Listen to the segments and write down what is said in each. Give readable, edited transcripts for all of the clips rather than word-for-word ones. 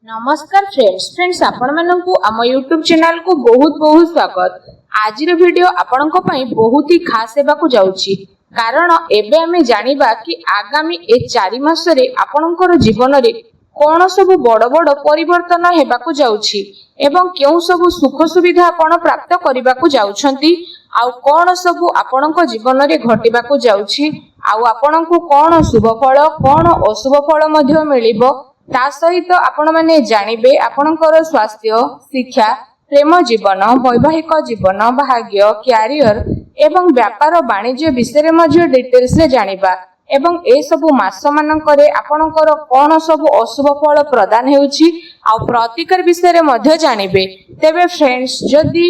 नमस्कार फ्रेंड्स आपण मानकु आम यूट्यूब चैनल को बहुत बहुत स्वागत। आज वीडियो आपण बहुत ही खास हेबाकु जाउची कारण एबे हमें जानिबा कि आगामी ए 4 मास रे आपणकर जीवन रे कोन सब बड़ बड़ परिवर्तन हेबाकु जाउची एवं केउ सब सुख सुविधा आपण प्राप्त करिबाकु जाउछंती आउ कोन सब आपणक जीवन रे घटिबाकु जाउची आउ आपणकु कोन शुभ फल कोन अशुभ फल मध्ये मिलिबो ता सहित आपण माने जानिबे आपणकर स्वास्थ्य शिक्षा प्रेम जीवन वैवाहिक जीवन भाग्य क्यारियर एवं व्यापार वाणिज्य विषय में डिटेल्स रे जानिबा एवं ए सब मास मानकरे आपणकर कोन सब अशुभ फल प्रदान हेउची आ प्रतिकार विषय रे मध्ये जानिबे। तेबे फ्रेंड्स जदि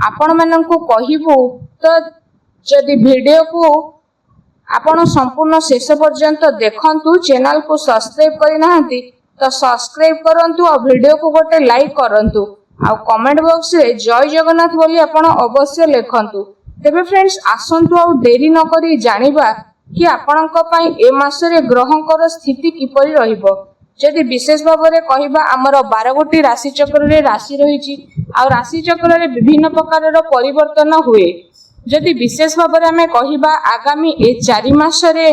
आपण मानकु कहिबो तो जदि वीडियो को आपण संपूर्ण शेष पर्यंत देखंतु चैनल को सब्सक्राइब करि नाहंती तो सब्सक्राइब करंतु और वीडियो को गोटे लाइक करंतु आ कमेंट बॉक्स रे जय जगन्नाथ बोली आपण अवश्य लिखंतु। तेबे फ्रेंड्स आसंतु आ देरी न करी जानिबा कि आपणक पई ए मास रे ग्रहंकर स्थिति किपरि रहिबो। जदि विशेष भाव में कहिबा हमर 12 गोटी राशि चक्र रे राशि रहिछि आ राशि चक्र रे विभिन्न प्रकार रो परिवर्तन हुए। जदि विशेष भाव में हमें कहिबा आगामी ए 4 मास रे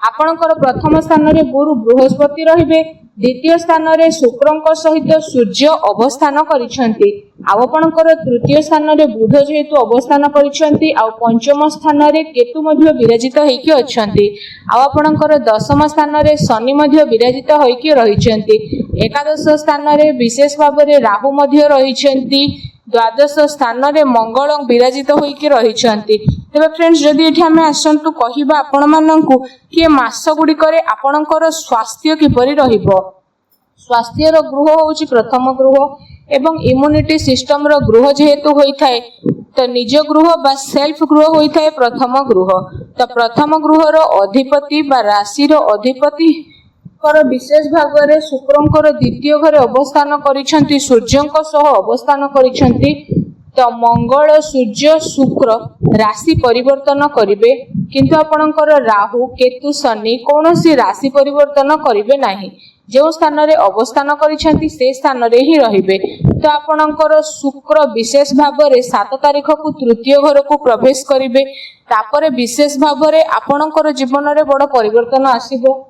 आपणकर प्रथम स्थान रे गुरु बृहस्पति रहिबे द्वितीय स्थान रे शुक्रंक सहित सूर्य अवस्थान करिसेंती आपणकर तृतीय स्थान रे बुध जेहेतु अवस्थान करिसेंती आ पंचम स्थान रे केतु मध्ये विराजित होइकी अछंती आपणकर दशम स्थान रे शनि मध्ये विराजित होइकी रहिसेंती एकादश स्थान रे विशेष भाव रे राहु मध्ये रहिसेंती द्वादश स्थान रे मंगल विराजित होइकी रहिसेंती। तेबे फ्रेंड्स जदि एठी हमें आसंतु कहिबा आपण माननकु कि मास गुडी करे आपणकर स्वास्थ्य किपरि रहिबो। स्वास्थ्य रो गृह होउची प्रथम गृह एवं इम्यूनिटी सिस्टम रो गृह जेहेतु होई थाए तो निज गृह बा सेल्फ गृह होई थाए प्रथम गृह। तो प्रथम गृह रो अधिपति बा राशि रो अधिपति कर विशेष भाग रे शुक्रंकर द्वितीय घरे अवस्थान करिसेंती सूर्यंक सह अवस्थान करिसेंती तो मंगल सूर्य शुक्र राशि परिवर्तन करिवे किंतु आपणकर राहु केतु शनि कोनोसी राशि परिवर्तन करिवे नाही जो स्थान रे अवस्थान करिसेंती से स्थान रे ही रहिबे। तो आपणकर शुक्र विशेष भाव रे 7 तारिख को तृतीय घर को प्रवेश करिवे तापरे विशेष भाव रे आपणकर जीवन रे बड़ परिवर्तन आसीबो।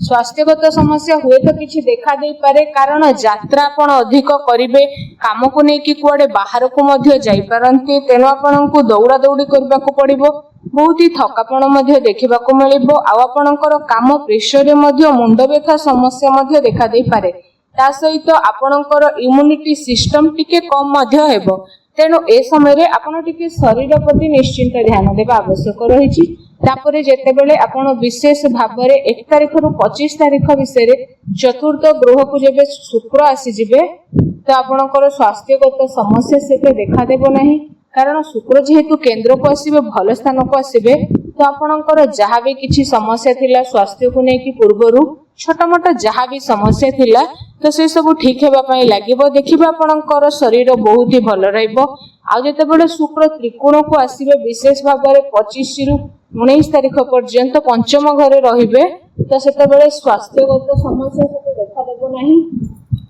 स्वास्थ्यगत समस्या हुए तो किछि देखा दे पारे कारण यात्रा आपण अधिक करिवे काम को नै कि कुआडे बाहर को मध्य जाई पारंती तेनो आपण को दौड़ा दौड़ी करबा को पड़िबो बहुत ही थकापण मध्य देखिबा को मिलिबो आ आपणकर काम प्रेशर रे मध्य मुंड व्यथा समस्या मध्य देखा दे पारे ता सहित आपणकर इम्यूनिटी सिस्टम टिके कम मध्य हेबो। तेनो ए समय रे आपण टिके शरीर प्रति निश्चिंत ध्यान देबा आवश्यक रहिछि। तापरे जेते बेले आपण विशेष भाव रे 1 तारिख रु 25 तारिख विषय रे चतुर्थ ग्रह को जेबे शुक्र आसी जिवे तो आपणकर स्वास्थ्यगत समस्या सेते देखा देबो नाही कारण शुक्र जेहेतु केंद्र को आसीबे भल स्थान को आसीबे तो आपणकर जहा भी किछि समस्या थिला स्वास्थ्य को नै कि पूर्वरु छोटा मोटा जहा भी समस्या थिला तो से सब ठीक हेबा पई लागिबो देखिबा आपणकर शरीर बहुत ही भल रहइबो। आ जेते बेले शुक्र त्रिकोण को आसीबे विशेष भाव रे 25 रु 19 तारिख पर्यंत पंचम घरे रहिबे तो सेते बेले स्वास्थ्यगत समस्या से देखा देबो नाही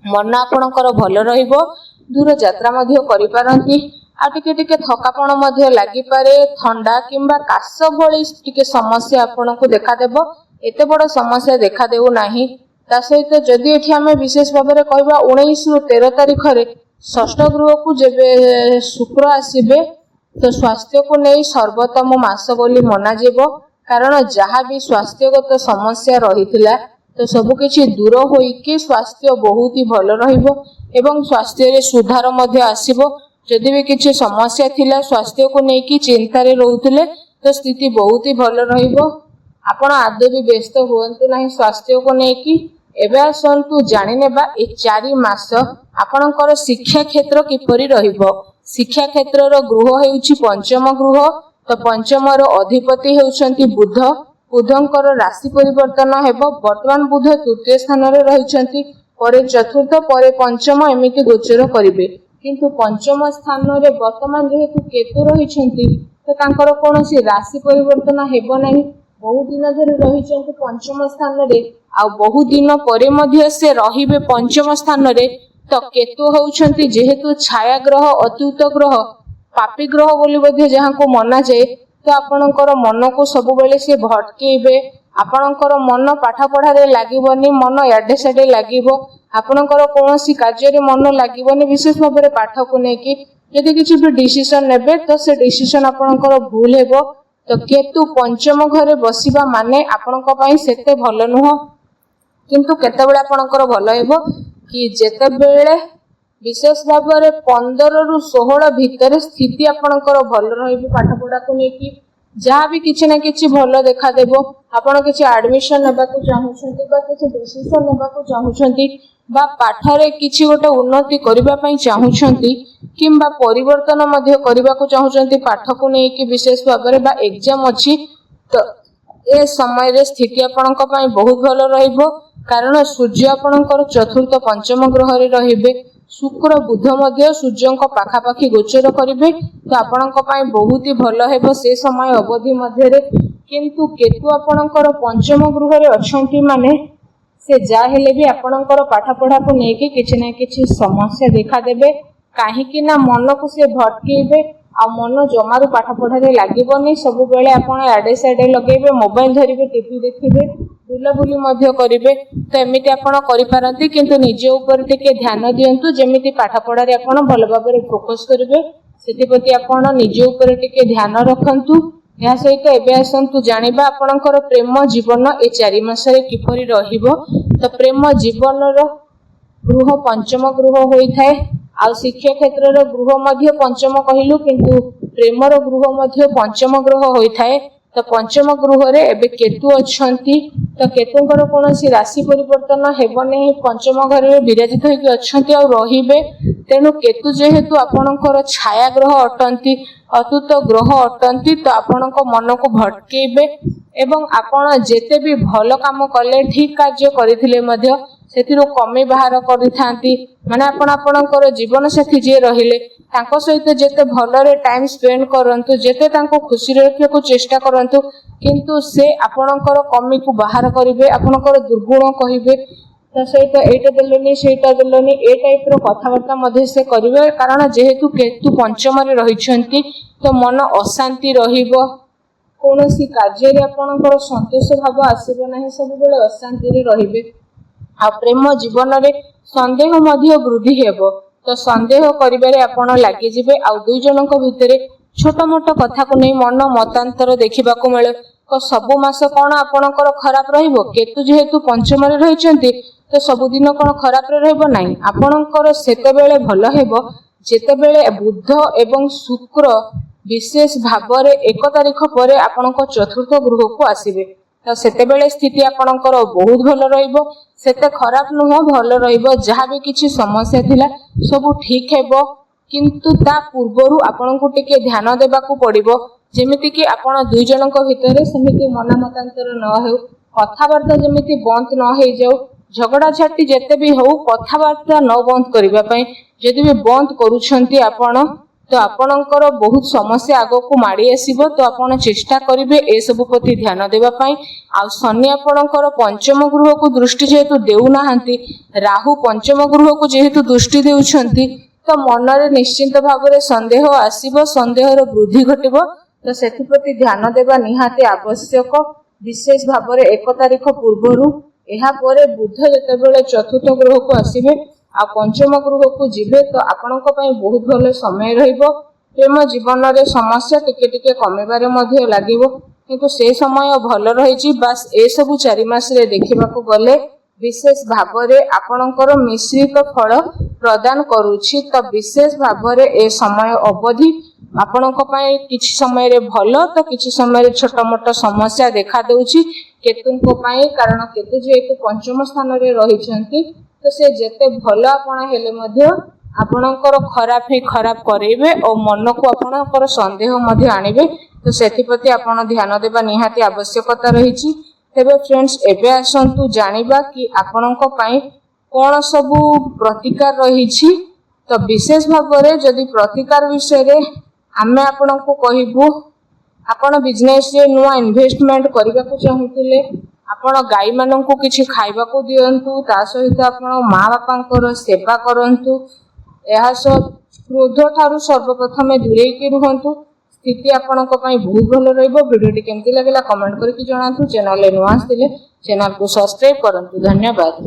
मन आपणकर भल रहइबो दूर यात्रा मध्ये करि पारंती आ टिके टिके थकापण मध्ये लागि पारे ठंडा किंबा काश भली टिके समस्या आपनको देखा देबो एते बड़ समस्या देखा देउ नाही। ता सहित जदि एठी हमें विशेष भाव रे कहबा 19 रु 13 तारिख रे षष्ठ गृह को जेबे शुक्र आसीबे तो स्वास्थ्य को नै सर्वोत्तम मास बोली मना जेबो कारण जहा भी स्वास्थ्यगत समस्या रहिथिला तो सब किछि दूर होई कि स्वास्थ्य बहुत ही भल रहिबो एवं स्वास्थ्य रे सुधार मध्ये आसीबो। जदि भी किछि समस्या थिला स्वास्थ्य को नै कि चिंता रे रहउथिले तो स्थिति बहुत ही भल रहिबो। आपण आदे भी व्यस्त हुअंतु नाही स्वास्थ्य को नै कि एबे आसंतु जानि नेबा ए 4 मास आपणकर शिक्षा क्षेत्र किपरि रहिबो। शिक्षा क्षेत्र रो गृह हेउछि पंचम गृह तो पंचम रो अधिपति हेउछंती बुध बुधंकर राशि परिवर्तन हेबो वर्तमान बुध तृतीय स्थान रे रहिछंती परे चतुर्थ परे पंचम एमिति गोचर करिवे किंतु पंचम स्थान रे वर्तमान जेहेतु केतु रहिछंती तो तांकर कोनोसी राशि परिवर्तन हेबो नाही ବହୁ ଦିନ ଧରି ରହିଛନ୍ତି ପଞ୍ଚମ ସ୍ଥାନରେ ଆଉ ବହୁ ଦିନ ପରେ ମଧ୍ୟ ସେ ରହିବେ ପଞ୍ଚମ ସ୍ଥାନରେ। ତ କେତୁ ହେଉଛନ୍ତି ଯେହେତୁ ଛାୟା ଗ୍ରହ, ଅତୁତ ଗ୍ରହ, ପାପୀ ଗ୍ରହ ବୋଲି ମଧ୍ୟ ଯାହାକୁ ମନାଯାଏ, ତ ଆପଣଙ୍କର ମନକୁ ସବୁବେଳେ ସେ ଭଟକେଇବେ। ଆପଣଙ୍କର ମନ ପାଠ ପଢାରେ ଲାଗିବନି, ମନ ଇଆଡେ ସିଆଡେ ଲାଗିବ। ଆପଣଙ୍କର କୌଣସି କାର୍ଯ୍ୟରେ ମନ ଲାଗିବନି, ବିଶେଷ ଭାବରେ ପାଠକୁ ନେଇକି। ଯଦି କିଛି ବି ଡିସିସନ ନେବେ ତ ସେ ଡିସିସନ ଆପଣଙ୍କର ଭୁଲ ହେବ। ତ କେତୁ ପଞ୍ଚମ ଘରେ ବସିବା ମାନେ ଆପଣଙ୍କ ପାଇଁ ସେତେ ଭଲ ନୁହଁ। କିନ୍ତୁ କେତେବେଳେ ଆପଣଙ୍କର ଭଲ ହେବ କି ଯେତେବେଳେ ବିଶେଷ ଭାବରେ 15 ରୁ 16 ଭିତରେ ସ୍ଥିତି ଆପଣଙ୍କର ଭଲ ରହିବ। ପାଠ ପଢାକୁ ନେଇକି ଯାହା ବି କିଛି ନା କିଛି ଭଲ ଦେଖାଦେବ। ଆପଣ କିଛି ଆଡମିସନ ନେବାକୁ ଚାହୁଁଛନ୍ତି ବା କିଛି ଡିସିସନ ନେବାକୁ ଚାହୁଁଛନ୍ତି ବା ପାଠରେ କିଛି ଗୋଟେ ଉନ୍ନତି କରିବା ପାଇଁ ଚାହୁଁଛନ୍ତି କିମ୍ବା ପରିବର୍ତ୍ତନ ମଧ୍ୟ କରିବାକୁ ଚାହୁଁଛନ୍ତି ପାଠକୁ ନେଇକି ବିଶେଷ ଭାବରେ, ବା ଏକ୍ଜାମ ଅଛି, ତ ଏ ସମୟରେ ସ୍ଥିତି ଆପଣଙ୍କ ପାଇଁ ବହୁତ ଭଲ ରହିବ। କାରଣ ସୂର୍ଯ୍ୟ ଆପଣଙ୍କର ଚତୁର୍ଥ ପଞ୍ଚମ ଗ୍ରହରେ ରହିବେ। ଶୁକ୍ର ବୁଧ ମଧ୍ୟ ସୂର୍ଯ୍ୟଙ୍କ ପାଖାପାଖି ଗୋଚର କରିବେ। ତ ଆପଣଙ୍କ ପାଇଁ ବହୁତ ହି ଭଲ ହେବ ସେ ସମୟ ଅବଧି ମଧ୍ୟରେ। କିନ୍ତୁ କେତୁ ଆପଣଙ୍କର ପଞ୍ଚମ ଗୃହରେ ଅଛନ୍ତି ମାନେ ସେ ଯାହା ହେଲେ ବି ଆପଣଙ୍କର ପାଠ ପଢାକୁ ନେଇକି କିଛି ନା କିଛି ସମସ୍ୟା ଦେଖାଦେବେ। କାହିଁକି ନା ମନକୁ ସେ ଭଟକେଇବେ ଆଉ ମନ ଜମାରୁ ପାଠ ପଢାରେ ଲାଗିବନି। ସବୁବେଳେ ଆପଣ ଆଡେ ସାଡେ ଲଗେଇବେ, ମୋବାଇଲ ଧରିବେ, ଟିଭି ଦେଖିବେ, ବୁଲାବୁଲି ମଧ୍ୟ କରିବେ। ତ ଏମିତି ଆପଣ କରିପାରନ୍ତି, କିନ୍ତୁ ନିଜ ଉପରେ ଟିକେ ଧ୍ୟାନ ଦିଅନ୍ତୁ ଯେମିତି ପାଠ ପଢାରେ ଆପଣ ଭଲ ଭାବରେ ଫୋକସ କରିବେ। ସେଥିପ୍ରତି ଆପଣ ନିଜ ଉପରେ ଟିକେ ଧ୍ୟାନ ରଖନ୍ତୁ। ଏହା ସହିତ ଏବେ ଆସନ୍ତୁ ଜାଣିବା ଆପଣଙ୍କର ପ୍ରେମ ଜୀବନ ଏ 4 ମାସରେ କିପରି ରହିବ। ତ ପ୍ରେମ ଜୀବନର ଗୃହ ପଞ୍ଚମ ଗୃହ ହୋଇଥାଏ। ଆଉ ଶିକ୍ଷା କ୍ଷେତ୍ରର ଗୃହ ମଧ୍ୟ ପଞ୍ଚମ କହିଲୁ, କିନ୍ତୁ ପ୍ରେମର ଗୃହ ମଧ୍ୟ ପଞ୍ଚମ ଗ୍ରହ ହୋଇଥାଏ। ତ ପଞ୍ଚମ ଗୃହରେ ଏବେ କେତୁ ଅଛନ୍ତି। ତ କେତୁଙ୍କର କୌଣସି ରାଶି ପରିବର୍ତ୍ତନ ହେବ ନାହିଁ, ପଞ୍ଚମ ଘରରେ ବିରାଜିତ ହୋଇକି ଅଛନ୍ତି ଆଉ ରହିବେ। ତେଣୁ କେତୁ ଯେହେତୁ ଆପଣଙ୍କର ଛାୟା ଗ୍ରହ ଅଟନ୍ତି, ଅତୁତ ଗ୍ରହ ଅଟନ୍ତି, ତ ଆପଣଙ୍କ ମନକୁ ଭଟକେଇବେ ଏବଂ ଆପଣ ଯେତେ ବି ଭଲ କାମ କଲେ, ଠିକ କାର୍ଯ୍ୟ କରିଥିଲେ ମଧ୍ୟ ସେଥିରୁ କମି ବାହାର କରିଥାନ୍ତି। ମାନେ ଆପଣ ଆପଣଙ୍କର ଜୀବନ ସାଥୀ ଯିଏ ରହିଲେ ତାଙ୍କ ସହିତ ଯେତେ ଭଲରେ ଟାଇମ ସ୍ପେଣ୍ଡ କରନ୍ତୁ, ଯେତେ ତାଙ୍କୁ ଖୁସିରେ ରଖିବାକୁ ଚେଷ୍ଟା କରନ୍ତୁ, କିନ୍ତୁ ସେ ଆପଣଙ୍କର କମିକୁ ବାହାର କରିବେ, ଆପଣଙ୍କର ଦୁର୍ଗୁଣ କହିବେ। ତା ସହିତ ଏଇଟା ଦେଲେନି, ସେଇଟା ଦେଲେନି, ଏ ଟାଇପର କଥାବାର୍ତ୍ତା ମଧ୍ୟ ସେ କରିବେ। କାରଣ ଯେହେତୁ କେତୁ ପଞ୍ଚମରେ ରହିଛନ୍ତି ତ ମନ ଅଶାନ୍ତି ରହିବ। କୌଣସି କାର୍ଯ୍ୟରେ ଆପଣଙ୍କର ସନ୍ତୋଷ ଭାବ ଆସିବ ନାହିଁ, ସବୁବେଳେ ଅଶାନ୍ତିରେ ରହିବେ। ଆଉ ପ୍ରେମ ଜୀବନରେ ସନ୍ଦେହ ମଧ୍ୟ ବୃଦ୍ଧି ହେବ। ତ ସନ୍ଦେହ କରିବାରେ ଆପଣ ଲାଗିଯିବେ। ଆଉ ଦୁଇ ଜଣଙ୍କ ଭିତରେ ଛୋଟ ମୋଟ କଥାକୁ ନେଇ ମନ ମତାନ୍ତର ଦେଖିବାକୁ ମିଳେ। ତ ସବୁ ମାସ କଣ ଆପଣଙ୍କର ଖରାପ ରହିବ? କେତୁ ଯେହେତୁ ପଞ୍ଚମରେ ରହିଛନ୍ତି ତ ସବୁଦିନ କଣ ଖରାପରେ ରହିବ? ନାହିଁ, ଆପଣଙ୍କର ସେତେବେଳେ ଭଲ ହେବ ଯେତେବେଳେ ବୁଧ ଏବଂ ଶୁକ୍ର ବିଶେଷ ଭାବରେ 1 ତାରିଖ ପରେ ଆପଣଙ୍କ ଚତୁର୍ଥ ଗୃହକୁ ଆସିବେ। ତ ସେତେବେଳେ ସ୍ଥିତି ଆପଣଙ୍କର ବହୁତ ଭଲ ରହିବ। ସେତେ ଖରାପ ନୁହଁ, ଭଲ ରହିବ। ଯାହା ବି କିଛି ସମସ୍ୟା ଥିଲା ସବୁ ଠିକ ହେବ। କିନ୍ତୁ ତା ପୂର୍ବରୁ ଆପଣଙ୍କୁ ଟିକେ ଧ୍ୟାନ ଦେବାକୁ ପଡିବ, ଯେମିତିକି ଆପଣ ଦୁଇ ଜଣଙ୍କ ଭିତରେ ସେମିତି ମନ ମତାନ୍ତର ନ ହେଉ, କଥାବାର୍ତ୍ତା ଯେମିତି ବନ୍ଦ ନ ହେଇଯାଉ। ଝଗଡା ଝାଟି ଯେତେ ବି ହଉ କଥାବାର୍ତ୍ତା ନ ବନ୍ଦ କରିବା ପାଇଁ। ଯଦି ବି ବନ୍ଦ କରୁଛନ୍ତି ଆପଣ, ତ ଆପଣଙ୍କର ବହୁତ ସମସ୍ୟା ଆଗକୁ ମାଡି ଆସିବ। ତ ଆପଣ ଚେଷ୍ଟା କରିବେ ଏସବୁ ପ୍ରତି ଧ୍ୟାନ ଦେବା ପାଇଁ। ଆଉ ଶନି ଆପଣଙ୍କର ପଞ୍ଚମ ଗୃହକୁ ଦୃଷ୍ଟି ଯେହେତୁ ଦେଉନାହାନ୍ତି, ରାହୁ ପଞ୍ଚମ ଗୃହକୁ ଯେହେତୁ ଦୃଷ୍ଟି ଦେଉଛନ୍ତି, ତ ମନରେ ନିଶ୍ଚିନ୍ତ ଭାବରେ ସନ୍ଦେହ ଆସିବ, ସନ୍ଦେହର ବୃଦ୍ଧି ଘଟିବ। ତ ସେଥିପ୍ରତି ଧ୍ୟାନ ଦେବା ନିହାତି ଆବଶ୍ୟକ, ବିଶେଷ ଭାବରେ 1 ତାରିଖ ପୂର୍ବରୁ। ଏହାପରେ ବୁଧ ଯେତେବେଳେ ଚତୁର୍ଥ ଗୃହକୁ ଆସିବେ ଆଉ ପଞ୍ଚମ ଗୃହକୁ ଯିବେ, ତ ଆପଣଙ୍କ ପାଇଁ ବହୁତ ଭଲ ସମୟ ରହିବ। ପ୍ରେମ ଜୀବନରେ ସମସ୍ୟା ଟିକେ ଟିକେ କମିବାରେ ମଧ୍ୟ ଲାଗିବ, କିନ୍ତୁ ସେ ସମୟ ଭଲ ରହିଛି। ବାସ୍ ଏସବୁ 4 ମାସରେ ଦେଖିବାକୁ ଗଲେ ବିଶେଷ ଭାବରେ ଆପଣଙ୍କର ମିଶ୍ରିତ ଫଳ ପ୍ରଦାନ କରୁଛି। ତ ବିଶେଷ ଭାବରେ ଏ ସମୟ ଅବଧି ଆପଣଙ୍କ ପାଇଁ କିଛି ସମୟରେ ଭଲ, ତ କିଛି ସମୟରେ ଛୋଟ ମୋଟ ସମସ୍ୟା ଦେଖା ଦେଉଛି କେତୁଙ୍କ ପାଇଁ। କାରଣ କେତୁ ଯେହେତୁ ପଞ୍ଚମ ସ୍ଥାନରେ ରହିଛନ୍ତି, ତ ସେ ଯେତେ ଭଲ ଆପଣ ହେଲେ ମଧ୍ୟ ଆପଣଙ୍କର ଖରାପ ହିଁ ଖରାପ କରେଇବେ ଓ ମନକୁ ଆପଣଙ୍କର ସନ୍ଦେହ ମଧ୍ୟ ଆଣିବେ। ତ ସେଥିପ୍ରତି ଆପଣ ଧ୍ୟାନ ଦେବା ନିହାତି ଆବଶ୍ୟକତା ରହିଛି। ତେବେ ଫ୍ରେଣ୍ଡସ୍, ଏବେ ଆସନ୍ତୁ ଜାଣିବା କି ଆପଣଙ୍କ ପାଇଁ କଣ ସବୁ ପ୍ରତିକାର ରହିଛି। ତ ବିଶେଷ ଭାବରେ ଯଦି ପ୍ରତିକାର ବିଷୟରେ ଆମେ ଆପଣଙ୍କୁ କହିବୁ, आपण बिजनेस रे नुआ इन्वेस्टमेंट करबा को चाहूतिले आपण गाई माननकु किछि खाइबा को दियंतु ता सहित आपण माँ बापांकर सेवा करंतु एहा सब क्रोध ठारू सर्वप्रथम दूरेई के रुहंतु स्थिति आपणक पई बहुत भलो रहइबो। वीडियो केमती लागला कमेंट करके जणातु। चैनल रे नुआ आस्थिले चैनल को सब्सक्राइब करंतु। धन्यवाद।